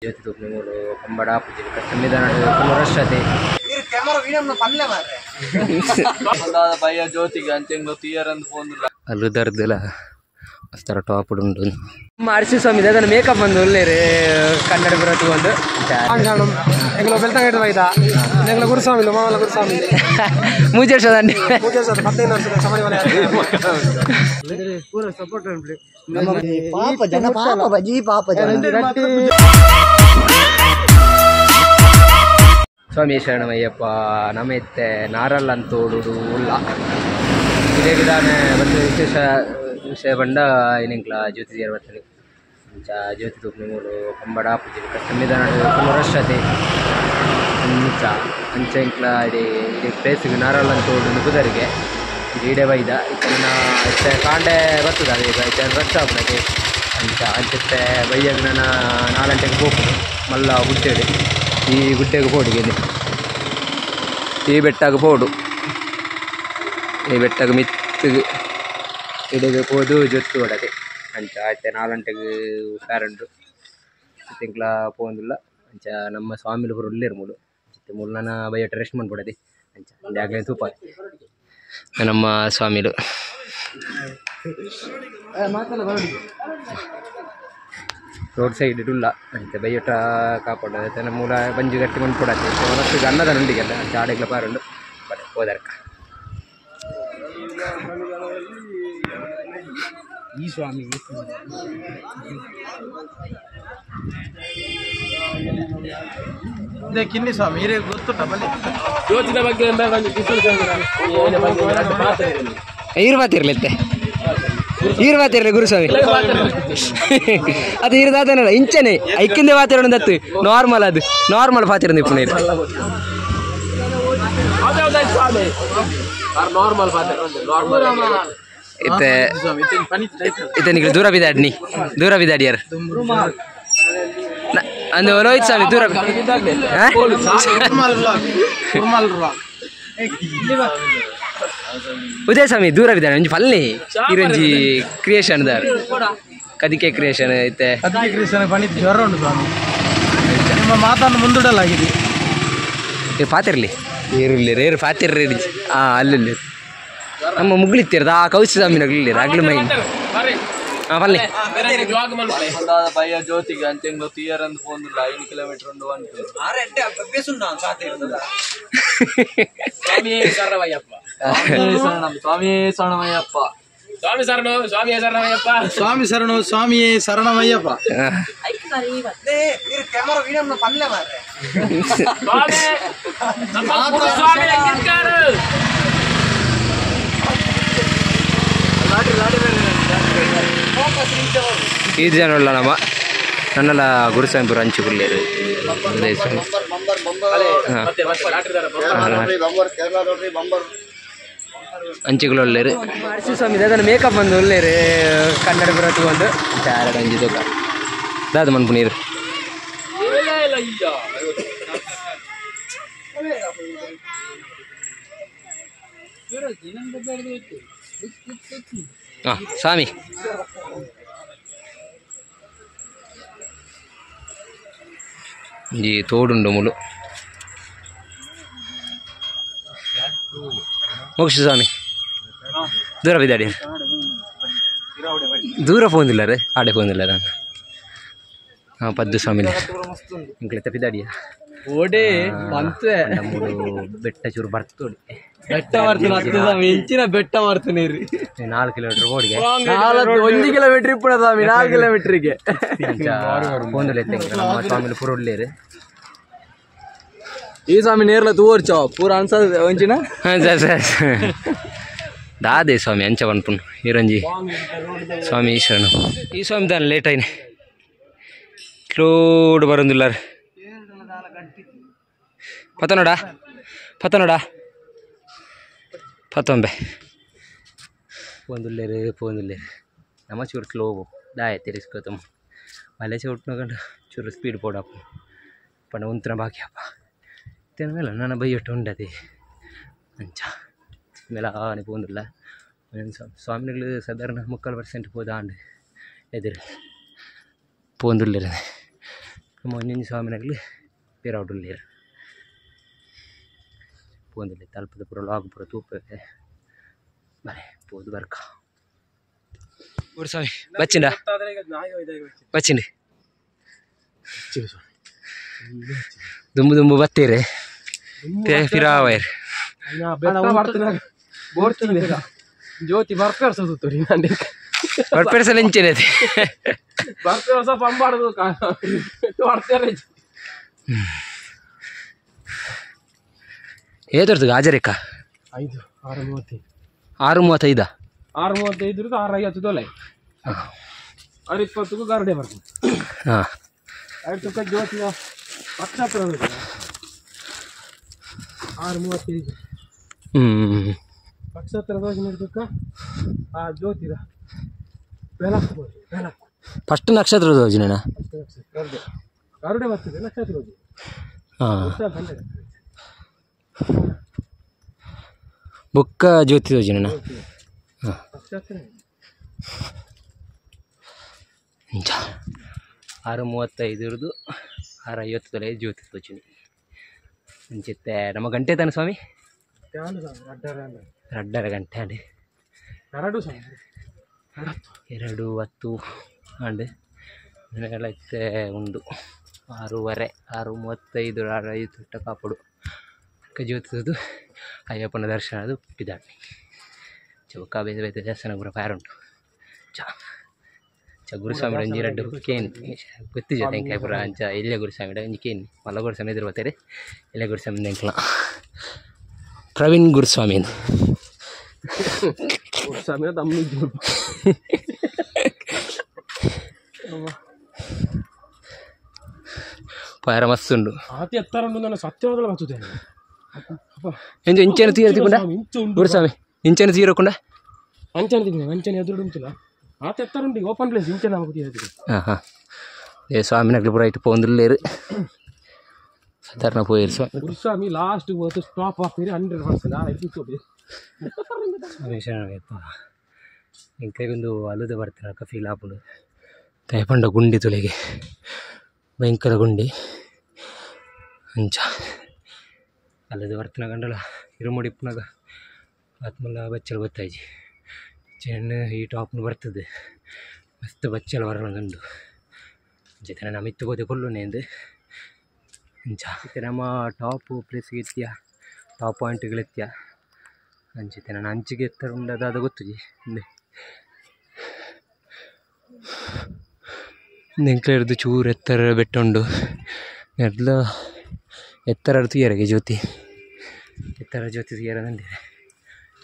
ಜ್ಯೋತಿ ತೂಪ್ನಿಮೂಲು ಕಂಬಡ ಪೂಜೆ ಸಂವಿಧಾನ ಪುನರಶ್ಯತೆ ಭಯ ಜ್ಯೋತಿಗೆ ಅಂಚೆಂಗ್ ತೀಯರಂದು ಫೋನ್ ಅಲ್ಲೂ ದರ್ದಿಲ್ಲ ಅಸ್ತರ ಟಾಪ್ ಉಂಟು ಅರಸಿ ಸ್ವಾಮಿ ಅದನ್ನ ಮೇಕಪ್ ಬಂದು ಒಳ್ಳೆ ಕನ್ನಡ ಬರತ್ತು ಒಂದು ಗುರುಸ್ವಾಮಿ ಗುರುಸ್ವಾಮಿ ಮೂಜೆ ವರ್ಷ ದಂಡಿ ಪಾಪ ಜನ ಪಾಪ ಬಜಿ ಪಾಪ ಜನ ಸ್ವಾಮಿ ಶರಣಮಯ್ಯಪ್ಪ ನಮೆತ್ತೆ ನಾರಲ್ಲಂತೋಡುಡು ಉಲ್ಲ ಇದೇ ವಿಧಾನ ಒಂದು ವಿಶೇಷ ಬಂಡ ಇನ್ನಿಂಕ್ಲ ಜ್ಯೋತಿ ದೇರ್ ಬರ್ತದೆ ಜ್ಯೋತಿ ತೂಪ್ನಿಮೂಲು ಕಂಬಡ ಪೂಜೆ ಸಂವಿಧಾನ ಪುನರಶ್ಯತೆ ಅಂಚೆ ಇಂಕ್ಲ ಇಡೀ ಪ್ಲೇಸಿಗೆ ನಾರಲ್ಲಂತೋಡು ನುಗ್ಗುದರಿಗೆ ಈಡೆ ಬೈದ ನನ್ನ ಕಾಂಡೆ ಬರ್ತದೆ ಅದೇ ರಕ್ಷ ಆಗ್ತದೆ ಅಂಚೆ ಬೈಯಾಗ ನಾನು 4 ಗಂಟೆಗೆ ಹೋಗ್ಬೋದು ಮಲ್ಲ ಗುಡ್ಡೆಡೆ ಈ ಗುಡ್ಡೆಗೆ ಪೋಡಿಗೆ ಈ ಬೆಟ್ಟಾಗ ಪೋಡು ಈ ಬೆಟ್ಟಾಗ ಮಿತ್ತಿಗೆ ಇಡೆಗೆ ಹೋದು ಜೊತ್ತು ಹೊಡದೆ ಅಂಚ ಆಯ್ತು 4 ಗಂಟೆಗೆ ಪ್ಯಾರಂಡು ತಿಂಗಳ ಪೋಂದಿಲ್ಲ ಅಂಚ ನಮ್ಮ ಸ್ವಾಮಿಲು ಬರೋ ಉಳ್ಳೇರು ಮೂಲು ಮೂಲು ನಾನು ಬೈಯಟ್ಟು ರೆಸ್ಟ್ ಮಾಡ್ಬಿಡದೆ ಅಂಚ ಆಗಲೇ ತೂಪ ನಮ್ಮ ಸ್ವಾಮಿಲು ರೋಡ್ ಸೈಡ್ ಇಡುಲ್ಲ ಅಂತ ಬೈಯಟ ಕಾಪಾಡೋದು ನಮ್ಮ ಮೂಲ ಬಂಜಿ ಗಟ್ಟಿ ಮಣ್ಣು ಕೊಡತ್ತೆ ಹೊರತು ಅನ್ನದ ನುಂಡಿಗೆಲ್ಲ ಅಂತ ಆಡೆಗ್ಲ ಪಾರುಂಡು ಬಡ ಹೋದರ್ಕ ಈ ಸ್ವಾಮಿ ಕಿನ್ನಿ ಸ್ವಾಮಿ ಹಿರಿಯ ಗೊತ್ತುಂಟ ಬನ್ನಿ ಜ್ಯೋತಿನ ಬಗ್ಗೆ ಇರ್ಬಾತಿರ್ಲಿತ್ತೆ ಈರ್ಬಾತಿರ್ಲಿ ಗುರುಸ್ವಾಮಿ ಅದು ಇರ್ದಾದನಲ್ಲ ಇಂಚನೆ ಐಕ್ಕಿಂದೆ ಬಾತಿರೋದತ್ತು ನಾರ್ಮಲ್ ಅದು ನಾರ್ಮಲ್ ಪಾತಿರೋದು ಪುನಃ ಇತ್ತೆ ನಿಮಗೆ ದೂರ ಬಿದ್ದಾಡ್ನಿ ದೂರ ಬಿದ್ದಾಡಿಯಾರ ಅಂದು ರೋಹಿತ್ ಸ್ವಾಮಿ ದೂರ ಉದಯ ಸ್ವಾಮಿ ದೂರ ಬಿದ್ದಾನೆ ಒಂಜಿ ಪಲ್ಲೆ ಇರಂಜಿ ಕ್ರಿಯೇಷನ್ ದಾರ್ ಕದಿಕೆ ಕ್ರಿಯೇಷನ್ ಐತೆ ಕದಿಕೆ ಕ್ರಿಯೇಷನ್ ಪಣಿತ್ ಜ್ವರ ಉಂಟು ಸ್ವಾಮಿ ನಿಮ್ಮ ಮಾತನ್ನು ಮುಂದೂಡಲಾಗಿದೆ ಪಾತಿರ್ಲಿ ಏರಿರ್ಲಿ ರೇರು ಪಾತಿರ್ರಿ ಅಲ್ಲಿ ನಮ್ಮ ಮುಗ್ಲಿತ್ತಿರದ ಆ ಕೌಶಿ ಸ್ವಾಮಿನಗ್ಲಿ ಅಗ್ಲಿ ಮೈ ಪಲ್ಲೆ ಭಯ ಜ್ಯೋತಿಗೆ ಅಂಚೆಂಗ್ ತೀಯರಂದು ಫೋನ್ 5 ಕಿಲೋಮೀಟರ್ ಉಂಡು ಸ್ವಾಮಿ ಶರಣಮಯ್ಯಪ್ಪ ಸ್ವಾಮಿ ಶರಣಮಯ್ಯಪ್ಪ ಸ್ವಾಮಿ ಶರಣು ಸ್ವಾಮಿ ಶರಣಮಯ್ಯಪ್ಪ ಸ್ವಾಮಿ ಶರಣು ಸ್ವಾಮಿಯೇ ಶರಣಮಯ್ಯಪ್ಪ ಈ ಜನ ನಮ್ಮ ನನ್ನೆಲ್ಲ ಗುರುಸ್ವಾಮಿಪುರ ಹಂಚಿಕೊಳ್ಳೇರು ಹಂಚಿಕೊಳ್ಳೇರು ಅರಸಿ ಸ್ವಾಮಿ ಅದನ್ನು ಮೇಕಪ್ ಬಂದು ಒಳ್ಳೆಯರು ಕನ್ನಡ ಬರತ್ತು ಒಂದು ಅಂಜಿ ತೂಕ ದಾದ ಮನ್ಪು ನೀರು ಹಾಂ ಸ್ವಾಮಿ ಈ ತೋಡುಂಡು ಮುಲು ಮುಗಿಸು ಸ್ವಾಮಿ ದೂರ ಬಿದ್ದಾಡಿ ದೂರ ಪೋಂದಿಲ್ಲ ರೇ ಆಡೆ ಪೋಂದಿಲ್ಲ ನಾನು ಹಾಂ ಪದ್ದು ಸ್ವಾಮಿ ಇಂಕ್ಲೆ ತಪ್ಪಿದ್ದಾಡಿಯ ಓಡೆ ಬಂತೆ ನಮ್ಮದು ಬೆಟ್ಟ ಚೂರು ಬರ್ತೋಡಿ ಬೆಟ್ಟ ಮಾಡ್ತೀನಿ ಹೆಂಚಿನ ಬೆಟ್ಟ ಮಾಡ್ತೀನಿ 4 ಕಿಲೋಮೀಟರ್ ರೋಡ್ಗೆ 1 ಕಿಲೋಮೀಟರ್ ಇಪ್ಪಣ ಸ್ವಾಮಿ 4 ಕಿಲೋಮೀಟರ್ಗೆ ಪೋಂದಿಲ್ಲ ನಮ್ಮ ಸ್ವಾಮಿಲು ಪುರ ಒಳ್ಳೆಯರು ಈ ಸ್ವಾಮಿ ನೇರ್ಲ ತೂರ್ಚೋ ಪೂರ ಅನ್ಸದ ಒಂಚಿನ ಸರ್ ದಾದೆ ಸ್ವಾಮಿ ಅಂಚ ಬನ್ಪುನ್ ಇರಂಜಿ ಸ್ವಾಮಿ ಈಶ್ವರನು ಈ ಸ್ವಾಮಿ ದಾನ ಲೇಟ್ ಆಯ್ನೆ ರೋಡ್ ಬರೋದಿಲ್ಲ ಪತನೋಡ ಪತ್ತೊಂಬೆ ಪೋಂದುಲ್ಲೇರು ನಮ್ಮ ಚೂರು ಸ್ಲೋ ದಾಯ ತಿರ್ಸ್ಕೋತಮ್ಮ ಮಲೆ ಚೌಟ್ನಗಂಡು ಚೂರು ಸ್ಪೀಡ್ ಪೋಡಪ್ಪ ಪಣ ಉಂತನ ಬಾಕಿ ಅಪ್ಪ ತಿನ್ನ ಮೇಲೆ ನನ್ನ ಬೈಯೊಟ್ಟು ಉಂಡದೆ ಅಂಚ ಮೇಲೆ ಆನೆ ಪೋಂದಿಲ್ಲ ಸ್ವಾಮಿಗಳು ಸಾಧಾರಣ 3% ಪೋದ ಆಂಡು ಎದುರು ಪೋಂದುಲ್ಲೇರು ನಮ್ಮ ಒಂಜೊಂಜಿ ಸ್ವಾಮಿನಗ್ಲು ಪಿರಾವುಡುಲ್ಲೇರು ಪೋಂದಿಲ್ಲ ತಲುಪದ ಪೂರ ಲಾಗ್ ಪೂರ ತೂಪೆ ಬರೇ ಪೋದು ಬರ್ಕ ಗುರುಸ್ವಾಮಿ ಬಚ್ಚಿಂಡ ಬಚ್ಚಿಂಡಿ ದುಂಬು ದುಂಬು ಬತ್ತೀರಿ ಪಿರಾವೈರ್ ಜ್ಯೋತಿ ಬರ್ಪೇರ್ಸೋದು ಬರ್ಪೇರ್ಸಲ್ಲ ಇಂಚಿನೈತಿ ಬರ್ಪೇರ್ಸ ಪಂಬಾರ್ದು ಏತರ್ದು ಹಾಜರಿಕ 6:35 6:35 6:35 6:50 ತೊಲೆ 6:20 ಗಾರ್ಡೆ ಬರ್ತದೆ. ಹಾಂ 5 ಜ್ಯೋತಿಯ ನಕ್ಷತ್ರ 6:35 ನಕ್ಷತ್ರ ದೋಷ ಆ ಜ್ಯೋತಿದ ಬೆಳಕು ಫಸ್ಟ್ ನಕ್ಷತ್ರ ಯೋಜನೆನ ಗರುಡೆ ಬರ್ತದೆ ನಕ್ಷತ್ರ ಯೋಜನೆ. ಬುಕ್ಕ ಜ್ಯೋತಿ ಯೋಜನೆನ ನಕ್ಷತ್ರ 6:35 6:50 ತೊಲೆ ಜ್ಯೋತಿ ಯೋಜನೆ ಅಂಚಿತ್ತೆ ನಮ್ಮ ಗಂಟೆ ತಾನೆ ಸ್ವಾಮಿ 2:30 ಗಂಟೆ ಅಂడి 2:10 ಅಂడి ನೆನಗೆಲ್ಲ ಇತ್ತೆ ಉಂಡು 6:30 6:35 6:50 ಕಾಪಡು ಅಕ್ಕ ಜ್ಯೋತಿದು ಅಯ್ಯಪ್ಪನ ದರ್ಶನ ಅದು ಪಿದಾಟೆ ಚೌಕ ಬೇರೆ ಬೇರೆ ದೇವಸ್ಥಾನ ಪೂರ ಫೈರ್ ಉಂಟು ಗುರುಸ್ವಾಮಿ ಒಂಜಿ 2 ಕೇನ್ ಗೊತ್ತಿಜ ತೆಂಕಾಯಿ ಪೂರ ಅಂಚ ಇಲ್ಲೇ ಗುರುಸ್ವಾಮಿ ಒಂಜಿ ಕೇನ್ ಮಲ್ಲ ಗುರುಸ್ವಾಮಿ ಎದುರು ಬರ್ತಾರೆ ಇಲ್ಲೇ ಗುರುಸ್ವಾಮಿ ತೆಂಕಲ ಪ್ರವೀಣ್ ಗುರುಸ್ವಾಮಿ ಗುರುಸ್ವಾಮಿ ತಮ್ಮ ಪಾರ ಮಸ್ಸುಂಡು ಆತಿ ಎತ್ತರ ಉಂಡು ನಾನು ಸತ್ಯವಾದಲ್ಲ ಬರ್ತದೆ ಎಂಜ ಇಂಚೆನ ತೀರತಿಕೊಂಡ ಗುರುಸ್ವಾಮಿ ಇಂಚೆನ ತೀರಕೊಂಡ ಅಂಚನೆ ಎದುರು ಉಂಟಲ್ಲ ಆತ ಎತ್ತರ ಉಂಟು ಓಪನ್ ಪ್ಲೇಸ್ ಇಂಚೆ ನಮಗೆ ತೀರತಿಗೆ. ಹಾಂ ಹಾಂ ಏ ಸ್ವಾಮಿನಗ್ಲು ಪೂರ ಇಟ್ಟು ಪೋಂದಿಲ್ಲೇರು ಸಾಧಾರಣ ಪೋಯಿರು ಸ್ವಾಮಿ ಗುರುಸ್ವಾಮಿ ಲಾಸ್ಟ್ ಹೋತು ಸ್ಟಾಪ್ ಆಗ್ತೀರಿ 100% ಸ್ವಾಮಿ ಶರಣಪ್ಪ ಇಂಕೈಗೊಂದು ಅಲ್ಲದ ಬರ್ತಾರಕ್ಕ ಫೀಲ್ ಆಪುಂಡು ತೈಪಂಡ ಗುಂಡಿ ತುಲೆಗೆ ಭಯಂಕರ ಗುಂಡಿ ಅಂಚ ಅಲ್ಲದ ಬರ್ತಿನ ಗಂಡಲ ಇರುಮುಡಿಪ್ಪನಾಗ ಆತ್ಮಲ್ಲ ಬಚ್ಚಲು ಗೊತ್ತಾಯ್ಜಿ ಚೆನ್ನ ಈ ಟಾಪ್ನು ಬರ್ತದೆ ಮಸ್ತ್ ಬಚ್ಚಲು ಬರೋಣ ಗಂಡು ಜೊತೆ ನಾನು ಮಿತ್ತು ಗೋದೆ ಕೊಲ್ಲುನೇಂದು ಅಂಚ ಮತ್ತೆ ನಮ್ಮ ಟಾಪು ಪ್ಲೇಸ್ಗೆ ಎತ್ತಿಯ ಟಾಪ್ ಪಾಯಿಂಟ್ಗಳು ಅಂಚಿತೆ ನಾನು ಅಂಚಿಗೆ ಎತ್ತರ ಉಂಡದು ಅದು ಗೊತ್ತುಜಿ ನೆಂಕ್ಲಿರ್ದು ಚೂರು ಎತ್ತರ ಬೆಟ್ಟ ಉಂಡು ಎಲ್ಲ ಎತ್ತರ ತುಯ್ಯರೆಗೆ ಜ್ಯೋತಿ ಎತ್ತರ ಜ್ಯೋತಿ ತುಯ್ಯರ ನಂದಿದೆ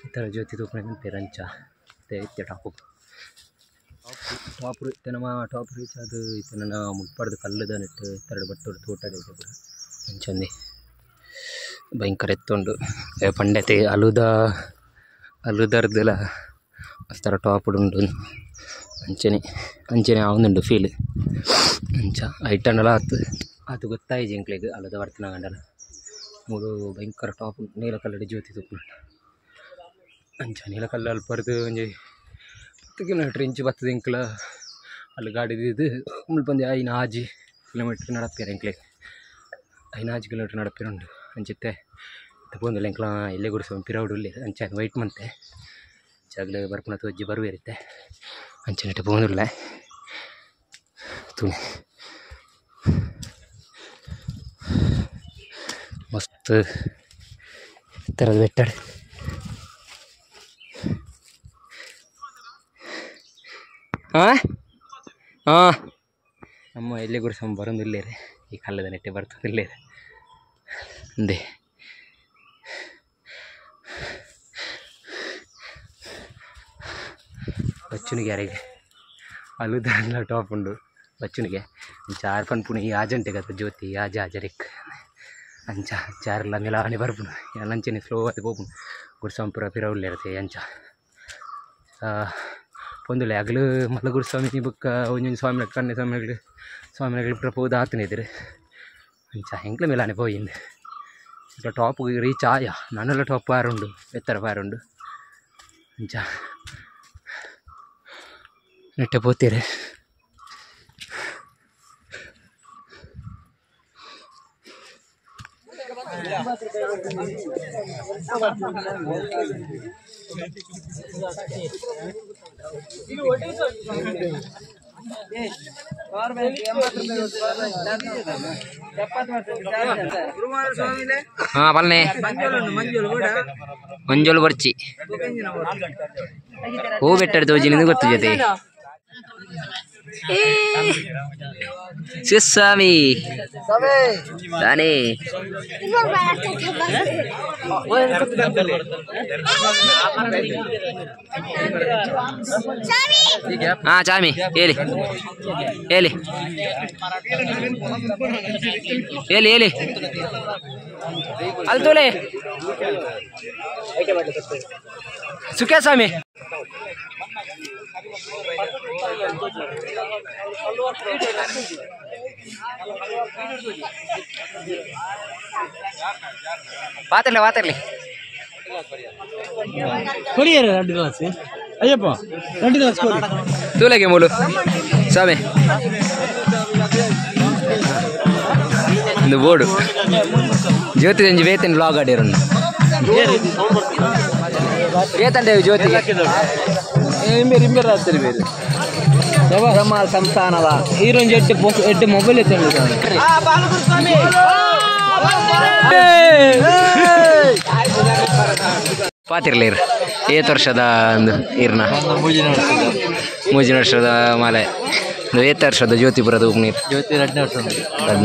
ಎತ್ತರ ಜ್ಯೋತಿ ತೂಪನೆ ನಂತೀರ ಅಂಚ ಮತ್ತೆ ಇತ್ತೆ ಟಾಪು ಇತ್ತೆ ನಮ್ಮ ಟಾಪ್ ರೀಚ್ ಅದು ಇತ್ತೆ ನನ್ನ ಮುಟ್ಪಾಡ್ದು ಕಲ್ಲದ ನೆಟ್ಟು ಎತ್ತರ ಬಟ್ಟೋಡು ತೋಟಾಡಿ ಅಂಚಂದಿ ಭಯಂಕರ ಎತ್ತುಂಡು ಪಂಡತೆ ಅಲುದರ್ದೆಲ್ಲ ಅಸ್ತರ ಟಾಪ್ ಉಂಡು ಅಂಚನೆ ಆವೊಂದುಂಡು ಫೀಲ್ ಅಂಚ ಐಟಂಡಲ ಅದು ಗೊತ್ತಾಯಿ ಜಿಂಕ್ಲಿಗೆ ಅಲ್ಲದ ವರ್ತನ ಗಂಡಲ ಮೂರು ಭಯಂಕರ ಟಾಪ್ ನೀಲ ಕಲ್ಲಡಿ ಜ್ಯೋತಿ ತುಪ್ಪುಂಡು ಅಂಚ ನೀಲ ಕಲ್ಲು ಅಲ್ಲಿ ಪರ್ದು ಒಂಜಿ 10 ಕಿಲೋಮೀಟ್ರ್ ಇಂಚು ಬರ್ತದೆ ಇಂಕ್ಲ ಅಲ್ಲಿ ಗಾಡಿದು ಮುಳ್ಪಂದಿ 5 ಕಿಲೋಮೀಟ್ರ್ ನಡಪೇರು ಇಂಕ್ಲಿಗೆ 5 ಕಿಲೋಮೀಟ್ರ್ ನಡಪೇರುಂಡು ಅಂಚಿತ್ತೆ ತಗೊಂದಿಲ್ಲ ಇಂಕ್ಲ ಇಲ್ಲೇ ಗುರುಸ್ವಾಮಿ ಪಿರಾವುಡುಲ್ಲಿ ಅಂಚೆ ವೈಟ್ ಮಂತೆ ಜಾಗಲೇ ಬರ್ಪುನ ತೋಜ್ಜಿ ಬರುವಿರುತ್ತೆ ಅಂಚೆ ನೆಟ್ಟು ಪೋಂದಿಲ್ಲ ತುಣಿ ಮಸ್ತ್ ಥರದ ಬೆಟ್ಟಾಡು ಹಾಂ ಹಾಂ ನಮ್ಮ ಎಲ್ಲಿ ಗುರುಸ್ವಾಮಿ ಬರೋದಿಲ್ಲೇ ರೀ ಈ ಕಲ್ಲದ ನೆಟ್ಟೆ ಬರ್ತದಿಲ್ಲೇ ರೀ ಅಂದೆ ಬಚ್ಚುನಿಗೆ ಯಾರಿಗೆ ಅಲ್ಲುದಲ್ಲ ಟಾಪ್ ಉಂಡು ಬಚ್ಚುನಿಗೆ ಚಾರ್ ಪನ್ಪುಣ ಈ ಆಜಂಟೆ ಗತ ಜ್ಯೋತಿ ಆಜ ಆಜರಿಕ್ ಅಂಚ ಚಾರೆಲ್ಲ ಮಿಲಾವಣೆ ಬರ್ಪುಣ ಎಲ್ಲಂಚನೆ ಸ್ಲೋ ಅದು ಹೋಗ್ಪುಣ ಗುರುಸ್ವಾಮಿ ಪುರ ಪಿರವುಳ್ಳಿ ಇರುತ್ತೆ ಅಂಚ ಪೊಂದುಲೆ ಆಗಲು ಮಲ್ಲ ಗುರುಸ್ವಾಮಿ ಬುಕ್ಕ ಒಂಜೊಂದು ಸ್ವಾಮಿನ ಕನ್ನೆ ಸ್ವಾಮಿನಗಳು ಪ್ರಪೋದ ಆತನಿದ್ರು ಅಂಚ ಹೆಂಕ್ಲ ಮಿಲಾನೆ ಪೋಯಿಂದು ಈಗ ಟಾಪ್ ರೀಚ್ ಆಯ ನನ್ನೆಲ್ಲ ಟಾಪ್ ಪಾರುಂಡು ಎತ್ತರ ಪಾರುಂಡು ಅಂಚ ನೆಟ್ಟೆ ಪೋತೀರಿ ಪಲ್ಲೆ ಮಂಜೋಳು ಬರ್ಚಿ ಹೂ ಬೆಟ್ಟದ ತೋಜಿನಿಂದ ಗೊತ್ತು ಜೊತೆ ಸ್ವಾಮಿ ತಾನೇ ಹಾ ಚಾಮಿ ಹೇಳಿ ಹೇಳಿ ಹೇಳಿ ಹೇಳಿ ಅಲ್ತೋಲೆ ಸುಖ ಸ್ವಾಮಿ ಪಾತ್ರಲಿ ಕೊಡಿಯರು 2 ಗ್ಲಾಸ್ ಅಯ್ಯಪ್ಪ 2 ಗ್ಲಾಸ್ ಕೊಡಿ ತೂಲೆಗೆ ಮೂಲು ಸ್ವಾಮಿ ಒಂದು ಬೋರ್ಡು ಜ್ಯೋತಿ ಸಂಜೆ ವೇತನ ಬ್ಲಾಗ್ ಆಡಿರೋ ವೇತಂಡೆ ಜ್ಯೋತಿಗೆ ಸಂಸ್ಥಾನದ ಈರೊಂದು 8 ಮೊಬೈಲ್ ಎತ್ತಂಡು ಪಾತಿರ್ಲಿ ಏತ್ ವರ್ಷದ ಒಂದು ಈರ್ನ ಮೂಜಿನ ವರ್ಷದ ಮಾಲೆ ಏತ್ ವರ್ಷದ ಜ್ಯೋತಿಪುರದ ಉಪನೀರ್ ಜ್ಯೋತಿ 2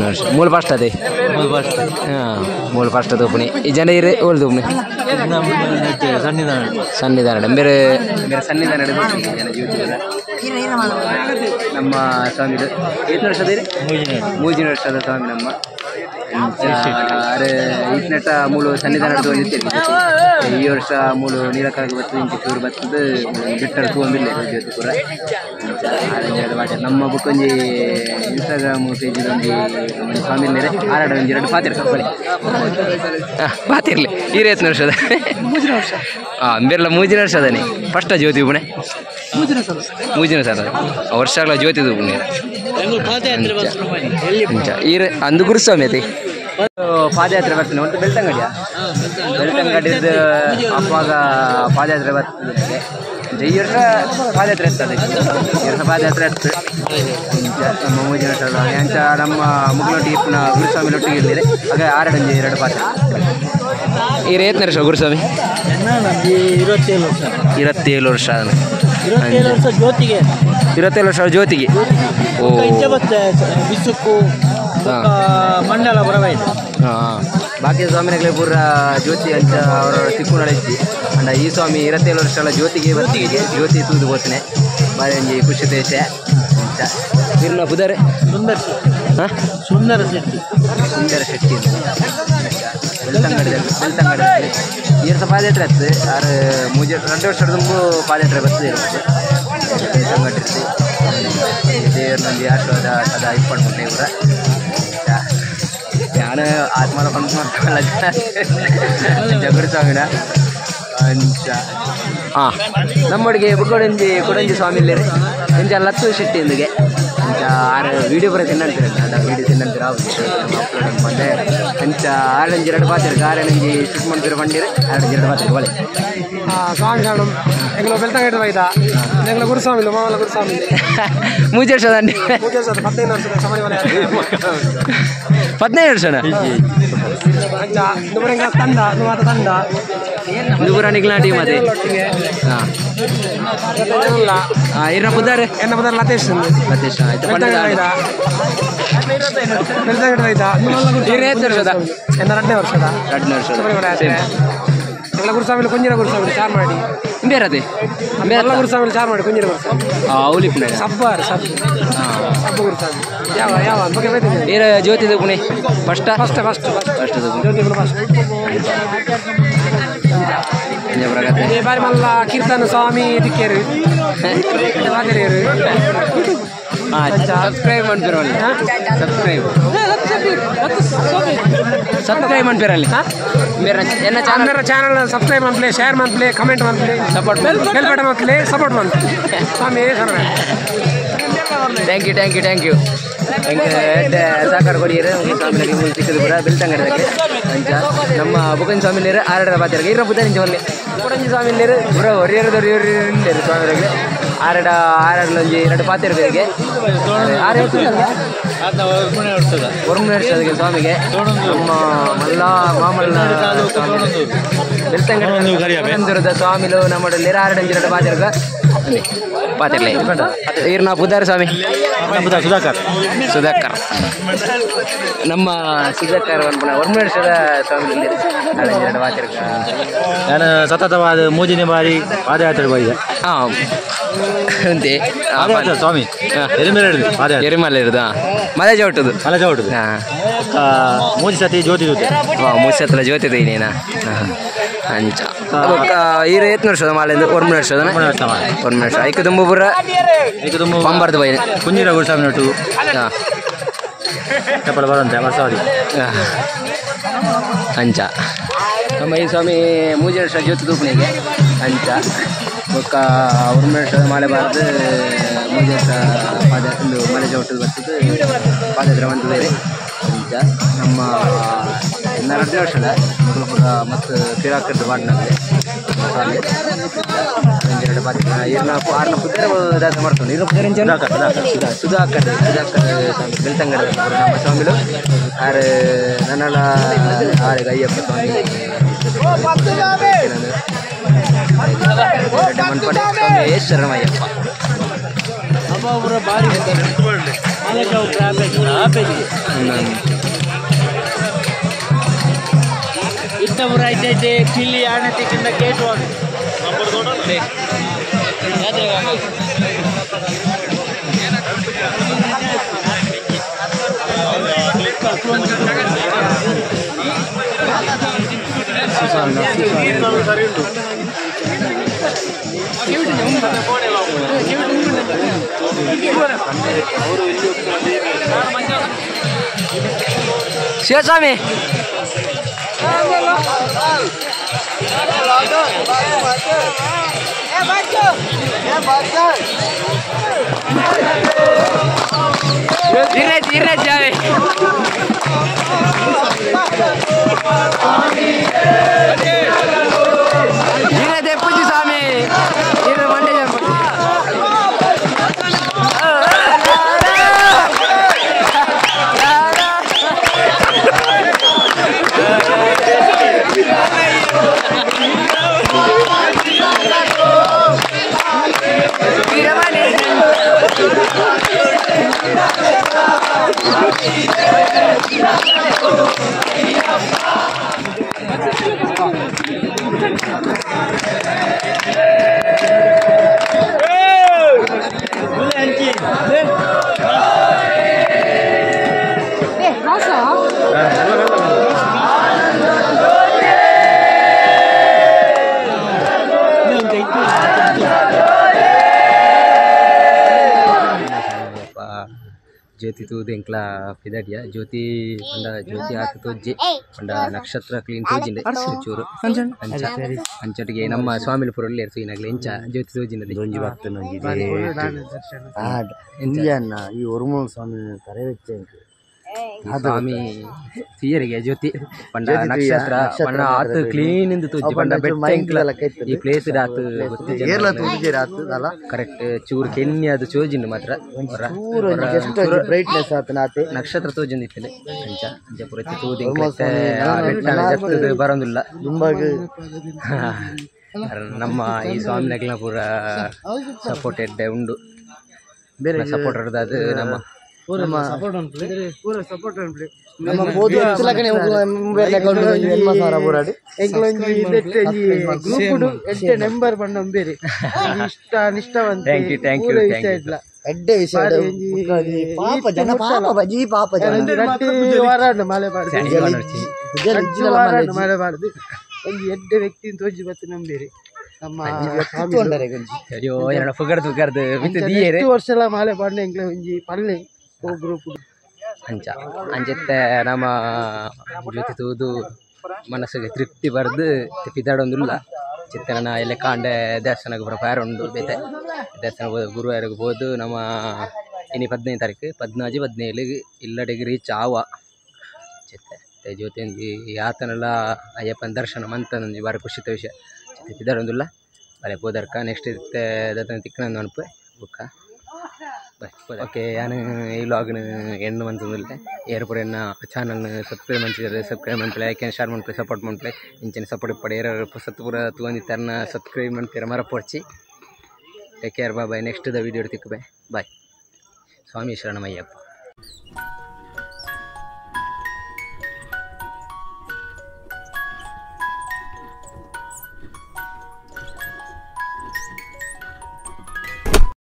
ವರ್ಷ ಮೂಲ ಫಸ್ಟ್ ಅದೇ ಮೂಲ ಫಸ್ಟ್ ಅದು ಉಪನಿ ಈ ಜನ ಇರೇ ಓಲ್ದು ಉಪನಿ ಸನ್ನಿಧಾನ ಬೇರೆ ಬೇರೆ ಸನ್ನಿಧಾನ ಜನ ಜ್ಯೋತಿಪುರ ನಮ್ಮ ಸ್ವಾಮಿದು ಏತ್ ವರ್ಷದ ಮೂಜಿನ ವರ್ಷದ ಸ್ವಾಮಿ ನಮ್ಮ ಅರೆ ಈತ್ನೆಟ್ಟ ಮೂಲು ಸನ್ನಿಧಾನ ಈ ವರ್ಷ ಮೂಲು ನೀಲಕ್ಕಾಗಿ ಬರ್ತದೆ ಇಂಚೆ ಚೂರು ಬರ್ತದೆ ಬೆಟ್ಟಡ ತಗೊಂಡಿಲ್ಲ ಜ್ಯೋತಿಪುರ ನಮ್ಮ ಬುಕ್ಕೊಂಜಿ ಇನ್ಸ್ಟಾಗ್ರಾಮ್ ಪೇಜ್ ಒಂದು ಸ್ವಾಮಿ ಆರಾಡ ಒಂದು 2 ಪಾತಿರ್ಲಿ ಈ ರೇತ್ನ ವರ್ಷದ ಬೇರೆಲ್ಲ ಮೂಜಿನ ವರ್ಷದನೇ ಫಸ್ಟ್ ಜ್ಯೋತಿ ಉಪಣೆ ಮೂಜಿನ ಸರ್ ವರ್ಷಗಳ ಜ್ಯೋತಿದು ಉಪಣೆ ಅಂದು ಗುರುಸ್ವಾಮಿ ಐತಿ ಪಾದಯಾತ್ರೆ ಬರ್ತೇನೆ ಒಂದು ಬೆಳ್ತಂಗಡಿಯ ಬೆಳ್ತಂಗಡಿದ್ದು ಅಪ್ಪಾಗ ಪಾದಯಾತ್ರೆ ಬರ್ತದೆ ಈ ವರ್ಷ ಪಾದಯಾತ್ರೆ ಇರ್ತದೆ ಈ ವರ್ಷ ಪಾದಯಾತ್ರೆ ಇರ್ತದೆ ನಮ್ಮ ಮೂಜಿನ ವರ್ಷ ಅಂಚ ನಮ್ಮ ಮುಗಿಲೊಟ್ಟಿಗೆ ಪುನಃ ಗುರುಸ್ವಾಮಿ ಒಟ್ಟಿಗೆ ಇರ್ಲಿದೆ ಹಾಗೆ 2 ಪಾತ್ರೆ ಈ ರೇತ್ನ ವರ್ಷ ಗುರುಸ್ವಾಮಿ 27 ವರ್ಷ 27 ವರ್ಷ ಜ್ಯೋತಿಗೆ ಓ ಮಂಡಲ ಬರಬೇಕು ಬಾಕಿ ಸ್ವಾಮಿನಗಳೇ ಪೂರ ಜ್ಯೋತಿ ಅಂತ ಅವರ ತಿಕ್ಕು ನಡೆಸಿ ಅಂಡ ಈ ಸ್ವಾಮಿ 27 ವರ್ಷಗಳ ಜ್ಯೋತಿಗೆ ಬರ್ತಿಗೆ ಜ್ಯೋತಿ ತೂದು ಹೋಗ್ತಾನೆ ಬಾರಿ ಖುಷಿ ದೇಶ ಇರ್ನ ಬುಧರೆ ಸುಂದರ ಶೆಟ್ಟಿ ಬೆಳ್ತಂಗಡಿ ಈ ವರ್ಷ ಪಾದಯಾತ್ರೆ ಆಗ್ತದೆ 2 ವರ್ಷದ ತುಂಬು ಪಾದಯಾತ್ರೆ ಬರ್ತದೆ ಬೆಳ್ತಂಗಡಿ ದೇವರಲ್ಲಿ ಆಶೀರ್ವಾದ ಸದಾ ಇಪ್ಪಟ್ಟು ದೇವರ ನಾನು ಆತ್ಮನ ಗುರುಸ್ವಾಮಿನ ಅಂಚ ನಮ್ಮೊಡಿಗೆ ಕೊಡಂಜಿ ಸ್ವಾಮಿ ಇಲ್ಲೇ ಇಂಚ ಲತ್ತು ಶೆಟ್ಟಿ ಎಂದಿಗೆ ಅಂಚ 6 ವೀಡಿಯೋ ಬರ ತಿನ್ನಂತೀರ ವೀಡಿಯೋ ತಿನ್ನಂತೀರ ಅಪ್ಲೋಡ್ ಬಂದೆ ಅಂಚ 2 ಪಾತ್ರೆ 6 ಶೂಟ್ ಮಾಡ್ತೀರ ಬಂದಿರಿ 2 ಪಾತ್ರೆ ಒಳ್ಳೆ ಸ್ವಾಮಿ ಎಂಗ್ಲ ಬೆಳ್ತಂಗಡಿ ಬೈದ ಎಂಗ್ಲ ಗುರುಸ್ವಾಮಿ ಮಾಮಲ ಗುರುಸ್ವಾಮಿ 3 ವರ್ಷದ 15 ವರ್ಷದ ಸಮಯ 15 ವರ್ಷನ ತಂಡ ನುಗುರ ನಿಗ್ಲ ಟೀಮ್ ಅದೇ ಇರ್ನ ಪುದಾರೆ ಲತೇಶ್ ಆಯ್ತು ಬೆಳ್ತಂಗಡಿ ಬೈದ 2 ವರ್ಷದ 2 ವರ್ಷದ ಎಲ್ಲ ಗುರುಸ್ವಾಮಿ ಕುಂಜಿನ ಗುರುಸ್ವಾಮಿ ಚಾರ್ ಮಾಡಿ ಬೇರದೆ ಎಲ್ಲ ಗುರುಸ್ವಾಮಿ ಚಾರ್ ಮಾಡಿ ಕುಂಜಿನ ಗುರುಸ್ವಾಮಿ ಅವಲಿಪ್ನ ಸಬ್ಬ ಗುರುಸ್ವಾಮಿ ಯಾವ ಬಗ್ಗೆ ಬೈತಿದ್ದೆ ಬೇರೆ ಜ್ಯೋತಿದ ಪುಣೆ ಫಸ್ಟ್ ಜ್ಯೋತಿ ಬಾರಿ ಮಲ್ಲ ಕೀರ್ತನ ಸ್ವಾಮಿ ಇದಕ್ಕೇರು ಸಬ್ಸ್ಕ್ರೈಬ್ ಮಾಡ್ಬಿರೋಲ್ಲ ಸಬ್ಸ್ಕ್ರೈಬ್ ಮಾಡ್ಬಿರಲ್ಲಿ ಚಾನಲ್ ಸಬ್ಸ್ಕ್ರೈಬ್ ಮಾಡ್ಲಿ ಶೇರ್ ಮಾಡ್ಲಿ ಕಮೆಂಟ್ ಮಾಡ್ಲಿ ಸಪೋರ್ಟ್ ಬೆಲ್ ಬಟನ್ ಮಾಡ್ಲಿ ಸಪೋರ್ಟ್ ಮಾಡ್ಲಿ ಸ್ವಾಮಿ ಥ್ಯಾಂಕ್ ಯು ಎಂಗೆ ಸಾಕಾರ ಕೊಡಿಯರು ಸ್ವಾಮಿಗೆ ಮೂಲ ಸಿಕ್ಕದು ಪೂರ ಬೆಳ್ತಂಗಡಕ್ಕೆ ಅಂಚ ನಮ್ಮ ಬುಕನ್ ಸ್ವಾಮಿ ನೀರು ಆರಡ ಬಾತಿರಗೆ ಇರ ಪುತ್ತಂಚ ಒಳ್ಳೆ ಬುಕಂಜಿ ಸ್ವಾಮಿ ನೀರು ಪೂರ ಹೊರಿಯರದವ್ರು ಇಲ್ಲೇರು ಸ್ವಾಮಿಗಳಿಗೆ ಆರಡಲೊಂಜಿ 2 ಪಾತಿರಗಳಿಗೆ 6 ವರ್ಷದಕ್ಕೆ ಸ್ವಾಮಿಗೆ ನಮ್ಮ ಮಲ್ಲ ಮಾಮಲ್ಲ ಬೆಳ್ತಂಗಡದ ಸ್ವಾಮಿಲು ನಮ್ಮಲ್ಲಿ 6 ಪಾತಿರಗ ಪಾತಿರ್ಲೆ ಇರ್ನ ಪುದಾರ ಸ್ವಾಮಿ ಸುಧಾಕರ್ ನಮ್ಮ ಸುಧಾಕರ್ ವರ್ಷದ ಸ್ವಾಮಿ 2 ಪಾತಿರಗ ನಾನು ಸತತವಾದ 3ನೇ ಬಾರಿ ಪಾದಯಾತ್ರೆ ಹೋಗಿದೆ. ಹಾಂ ಅಂತೆ ಸ್ವಾಮಿ ಎರಿಮಲೆ ಇರೋದು ಮಲೆ ಚೌಟದು ಹಾಂ 3 ಸತಿ ಜ್ಯೋತಿ ಮೂಸತ್ತಲ ಜ್ಯೋತಿ ನೀನ ಅಂಚ ಈರ 8 ವರ್ಷದ ಮಾಲೆಂದು 1 ವರ್ಷದ 1 ವರ್ಷ ಐಕ ತುಂಬ ಪುರ ಪಂಬರ್ದು ಬೈ ಕುಂಜಿರ ಗುರುಸ್ವಾಮಿ ನಟು ಚಪ್ಪಳ ಬರಂತೆ ವರ್ಷವಾದಿ ಅಂಚ ನಮ್ಮ ಈ ಸ್ವಾಮಿ 3 ವರ್ಷ ಜ್ಯೋತಿ ತೂಪಣಿಗೆ ಅಂಚ ಒಕ್ಕ 1 ವರ್ಷದ ಮಾಲೆ ಬಾರ್ದು 3 ವರ್ಷ ಒಂದು ಮಲೆ ಚೌಟದ ಬರ್ತದೆ ಪಾದಯಾತ್ರೆ ಬಂದು ಬೇರೆ ಅಂಚ ನಮ್ಮ 2 ವರ್ಷದ ಮತ್ತು ಕಿರಾಕರ್ದು ಮಾಡಿನಾಗಲಿ ಸ್ವಾಮಿ 2 ಪಾತ್ರ ಇರ್ನ 6ನ ಪುತ್ರ ದಾಸ ಮಾಡ್ಕೊಂಡು ಇರೋ ಪುತ್ರ ಸುಧಾಕರ್ ಸ್ವಾಮಿ ಬೆಳ್ತಂಗಡ ನಮ್ಮ ಸ್ವಾಮಿಲು 6 ನನ್ನಳ 6 ಅಯ್ಯಪ್ಪ ಸ್ವಾಮಿ ಮನ್ಪಡೆ ಸ್ವಾಮಿ ಶರಣಮಯ್ಯಪ್ಪ ಇತ್ತವರು ಐತೈತೆ ಕಿಲ್ಲಿ ಆಣತಿಗಿಂತ ಗೇಟ್ ಹೋಗಿ ಶಿವಸ್ವಾಮಿ धीरे जाए धीरे दे पूजी स्वामी धीरे मंडे जा ज्योति तू देंकला पिदाडिया ज्योति पंड ज्योति आत तोज्जे पंड नक्षत्र क्लीन तोजिंडे चूरू अंचटिगे नम्म स्वामिलपुरल्लि इरसुइनागले इंच ज्योति तोजिंडे दोंजि भक्तनोंजिदे ಇಂಡಿಯನ್ನ ಈ ಒರ್ಮೂಲ ಸ್ವಾಮಿ ಕರೆ ವೆಚ್ಚ ಸ್ವಾಮಿ ಸಿಯರಿಗೆ ಜ್ಯೋತಿ ಪಂಡ ನಕ್ಷತ್ರ ಪಂಡ ಆತ ಕ್ಲೀನ್ ಇಂದು ತೋಜಿ ಪಂಡ ಬೆಟ್ಟ ಈ ಪ್ಲೇಸ್ ಆತ ಏರ್ಲ ತೋಜಿಜೆ ಆತ ಅಲ್ಲ ಕರೆಕ್ಟ್ ಚೂರು ಕೆನ್ನಿ ಅದು ಚೋಜಿಂಡು ಮಾತ್ರ ಎಷ್ಟು ಬ್ರೈಟ್ನೆಸ್ ಆತ ನಾತೆ ನಕ್ಷತ್ರ ತೋಜಿಂದಿತ್ತಲೆ ಅಂಚ ಅಂಚ ಪುರತಿ ತೋದಿ ಬೆಟ್ಟ ಜತ್ತದು ಬರೋದಿಲ್ಲ ದುಂಬಾಗ ನಮ್ಮ ಈ ಸ್ವಾಮಿನಗಲ ಪೂರ ಸಪೋರ್ಟೆಡ್ ಉಂಡು ಬೇರೆ ಸಪೋರ್ಟರ್ ಅದು ನಮ್ಮ ನಮ್ಮ ಬೋದು ಇತ್ತಲಕನೆ ಮೊಬೈಲ್ ಅಕೌಂಟ್ ಎನ್ಮ ಸಾರ ಬೋರಾಡಿ ಎಂಕ್ಲೊಂಜಿ ಗ್ರೂಪ್ ಎಡ್ಡೆ ನಂಬರ್ ಬಂಡ ಬೇರೆ ಇಷ್ಟ ನಿಷ್ಠವಂತ ಥ್ಯಾಂಕ್ ಯು ಇಡ್ಲ ಎಡ್ಡೆ ವಿಷಯ ಪಾಪ ಜನ ಪಾಪ ಬಜಿ ಪಾಪ ಜನ ವಾರಾಡ ಮಳೆ ಬಾರ್ದು ಮಳೆ ಬಾರ್ದು ಒಂದು ಎಡ್ಡೆ ವ್ಯಕ್ತಿ ತೋಜಿ ಬತ್ತು ನಂಬೇರಿ ನಮ್ಮ ಅಯ್ಯೋ ಎರಡು ಫುಗರ್ದು ಬಿತ್ತು ದಿಯೇರೆ 2 ವರ್ಷಲ ಮಾಲೆ ಬಾಡ್ನೆ ಎಂಕ್ಲೆ ಒಂಜಿ ಪಲ್ಲೆ ಓ ಗ್ರೂಪ್ ಅಂಚ ಅಂಚತ್ತೆ ನಮ್ಮ ಜ್ಯೋತಿ ತೂದು ಮನಸ್ಸಿಗೆ ತೃಪ್ತಿ ಬರ್ದು ಪಿದಾಡೊಂದುಲ್ಲ ಚಿತ್ತನ ಎಲ್ಲ ಕಾಂಡೆ ದೇವಸ್ಥಾನಕ್ಕೆ ಬರೋ ಪ್ಯಾರ ಉಂಡು ಬೇತೆ ದೇವಸ್ಥಾನ ಗುರುವಾರಿಗೆ ಹೋದು ನಮ್ಮ ಇನ್ನು 15 ತಾರೀಕು 14 17 ಇಲ್ಲಡೆಗೆ ರೀಚ್ ಆವ ಚಿತ್ತೆ ಜೊತೆ ಯಾತನೆಲ್ಲ ಅಯ್ಯಪ್ಪನ ದರ್ಶನ ಮಂತಂದು ಬಾರಿ ಖುಷಿತ ವಿಷಯ ಚಿತ್ತೆ ಇದರೊಂದಿಲ್ಲ ಬಲೆ ಪೋದರ್ಕ ನೆಕ್ಸ್ಟ್ ಇರುತ್ತೆ ಅದನ್ನು ತಿಕ್ಕನಂದು ಅನ್ಪೆ ಬುಕ್ಕ ಓಕೆ ನಾನು ಈ ವ್ಲಾಗ್ನ ಎಣ್ಣು ಮಂತಂದಿಲ್ಲ ಏರ್ಪುರ ಎನ್ನ ಚಾನಲ್ನ ಸಬ್ಸ್ಕ್ರೈಬ್ ಮಂಚಿದ್ದಾರೆ ಸಬ್ಸ್ಕ್ರೈಬ್ ಮಾಡ್ತಾರೆ ಲೈಕ್ ಆ್ಯಂಡ್ ಶೇರ್ ಮಾಡ್ತಾರೆ ಸಪೋರ್ಟ್ ಮಾಡ್ತಾರೆ ಇಂಚಿನ ಸಪೋರ್ಟ್ ಪಡೆ ಯಾರು ಸತ್ಪುರ ತಗೊಂಡಿತ್ತಾರನ್ನ ಸಬ್ಸ್ಕ್ರೈಬ್ ಮಾಡ್ತೀರ ಮರಪೊಡ್ಚಿ take care bye next the video ತಿಕ್ಕ ಬಾಯ್ ಸ್ವಾಮಿ ಶರಣಮಯ್ಯಪ್ಪ.